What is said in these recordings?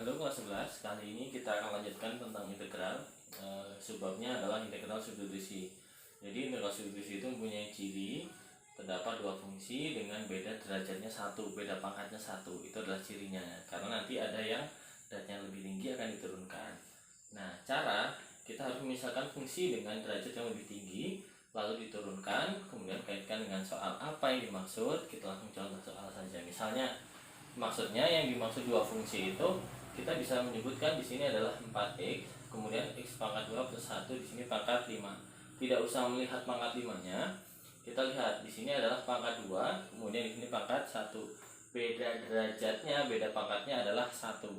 Halo kelas 11, kali ini kita akan lanjutkan tentang integral. Sebabnya adalah integral substitusi. Jadi integral substitusi itu mempunyai ciri terdapat dua fungsi dengan beda derajatnya satu, beda pangkatnya satu. Itu adalah cirinya. Karena nanti ada yang derajatnya lebih tinggi akan diturunkan. Nah, cara kita harus memisahkan fungsi dengan derajat yang lebih tinggi, lalu diturunkan, kemudian kaitkan dengan soal apa yang dimaksud. Kita langsung contoh soal saja. Misalnya, maksudnya yang dimaksud dua fungsi itu kita bisa menyebutkan di sini adalah 4x, kemudian x pangkat 2 plus 1, di sini pangkat 5. Tidak usah melihat pangkat 5-nya. Kita lihat di sini adalah pangkat 2, kemudian di sini pangkat 1. Beda derajatnya, beda pangkatnya adalah 1.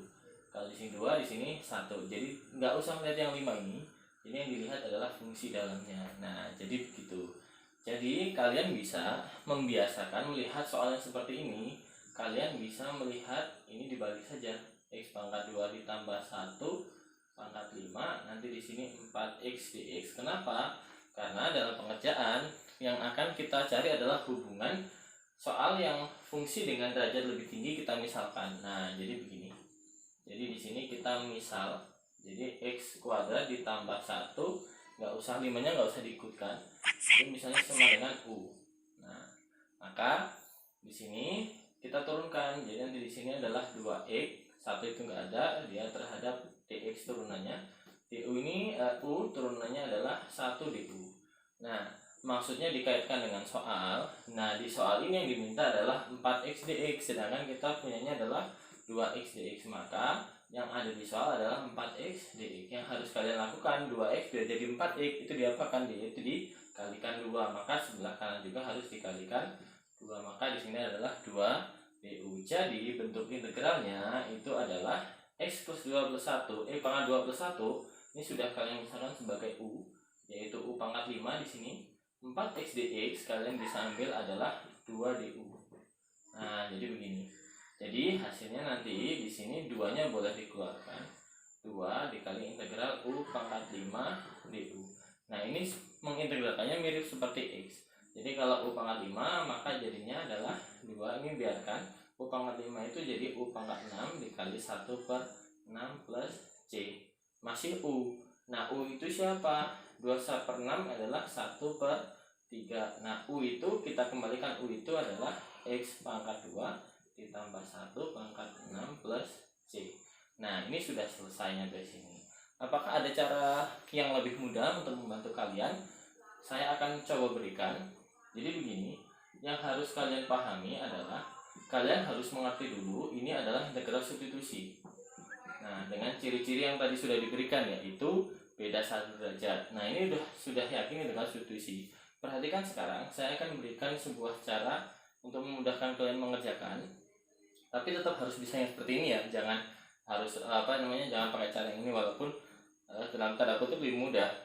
Kalau di sini 2, di sini 1. Jadi nggak usah melihat yang 5 ini. Ini yang dilihat adalah fungsi dalamnya. Nah, jadi begitu. Jadi kalian bisa membiasakan melihat soal yang seperti ini. Kalian bisa melihat ini dibagi saja, x pangkat 2 ditambah 1 pangkat 5, nanti di sini 4x dx. Kenapa? Karena dalam pengerjaan yang akan kita cari adalah hubungan soal yang fungsi dengan derajat lebih tinggi kita misalkan. Nah, jadi begini. Jadi di sini kita misal, jadi x kuadrat ditambah 1, nggak usah 5-nya nggak usah diikutkan. Itu misalnya sama dengan u. Nah, maka di sini kita turunkan, jadi nanti di sini adalah 2x, 1 itu enggak ada, dia terhadap dx turunannya. Du ini u turunannya adalah 1 du. Nah, maksudnya dikaitkan dengan soal. Nah, di soal ini yang diminta adalah 4x dx, sedangkan kita punyanya adalah 2x dx. Maka yang ada di soal adalah 4x dx. Yang harus kalian lakukan, 2x biar jadi 4x itu diapakan? Itu dikalikan 2. Maka sebelah kanan juga harus dikalikan 2, maka di sini adalah 2 du. Jadi bentuk integralnya itu adalah x plus 2 plus 1, pangkat 2 plus 1 ini sudah kalian misalkan sebagai u, yaitu u pangkat 5 di sini. 4x dx kalian bisa ambil adalah 2 du. Nah, jadi begini. Jadi hasilnya nanti di sini 2-nya boleh dikeluarkan. 2 dikali integral u pangkat 5 du. Nah, ini mengintegralkannya mirip seperti x. Jadi kalau u pangkat 5 maka jadinya adalah 2, ini biarkan. U pangkat 5 itu jadi u pangkat 6 dikali 1 per 6 plus c. Masih u. Nah, u itu siapa? 2 per 6 adalah 1 per 3. Nah, u itu kita kembalikan, u itu adalah x pangkat 2 ditambah 1 pangkat 6 plus c. Nah, ini sudah selesainya dari sini. Apakah ada cara yang lebih mudah untuk membantu kalian? Saya akan coba berikan. Jadi begini, yang harus kalian pahami adalah kalian harus mengerti dulu ini adalah integral substitusi. Nah, dengan ciri-ciri yang tadi sudah diberikan, yaitu beda 1 derajat. Nah, ini sudah yakin integral substitusi. Perhatikan sekarang, saya akan memberikan sebuah cara untuk memudahkan kalian mengerjakan. Tapi tetap harus bisa yang seperti ini ya, jangan harus jangan pakai cara ini, walaupun dalam tanda kutip lebih mudah.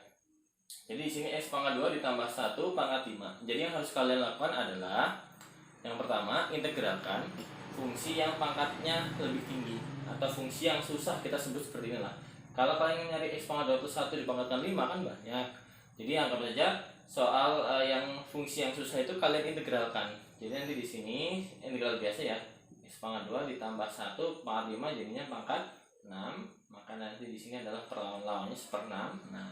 Jadi di sini x pangkat 2 ditambah 1 pangkat 5. Jadi yang harus kalian lakukan adalah yang pertama, integralkan fungsi yang pangkatnya lebih tinggi atau fungsi yang susah, kita sebut seperti inilah. Kalau kalian nyari x pangkat 2 plus 1 dipangkatkan 5 kan banyak. Jadi anggap saja soal yang fungsi yang susah itu kalian integralkan. Jadi nanti di sini integral biasa ya. X pangkat 2 ditambah 1 pangkat 5 jadinya pangkat 6. Maka nanti di sini adalah perlawan-lawannya 1/6. Nah,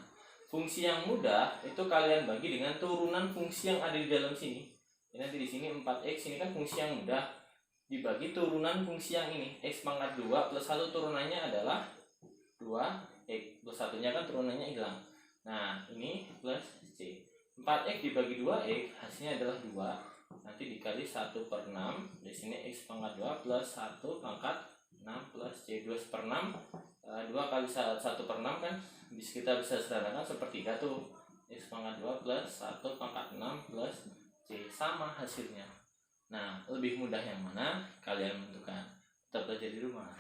fungsi yang mudah itu kalian bagi dengan turunan fungsi yang ada di dalam sini. Jadi nanti di sini 4x ini kan fungsi yang mudah, dibagi turunan fungsi yang ini. X pangkat 2 plus 1 turunannya adalah 2x, plus 1-nya kan turunannya hilang. Nah, ini plus c. 4x dibagi 2x hasilnya adalah 2. Nanti dikali 1/6. Di sini x pangkat 2 plus 1 pangkat 6 plus c. 2/6. 2 kali 1/6 kan kita bisa sederhanakan sepertiga tuh. X pangkat 2 plus 1 pangkat 6 plus c, sama hasilnya. Nah, lebih mudah yang mana? Kalian menentukan. Tetap belajar di rumah.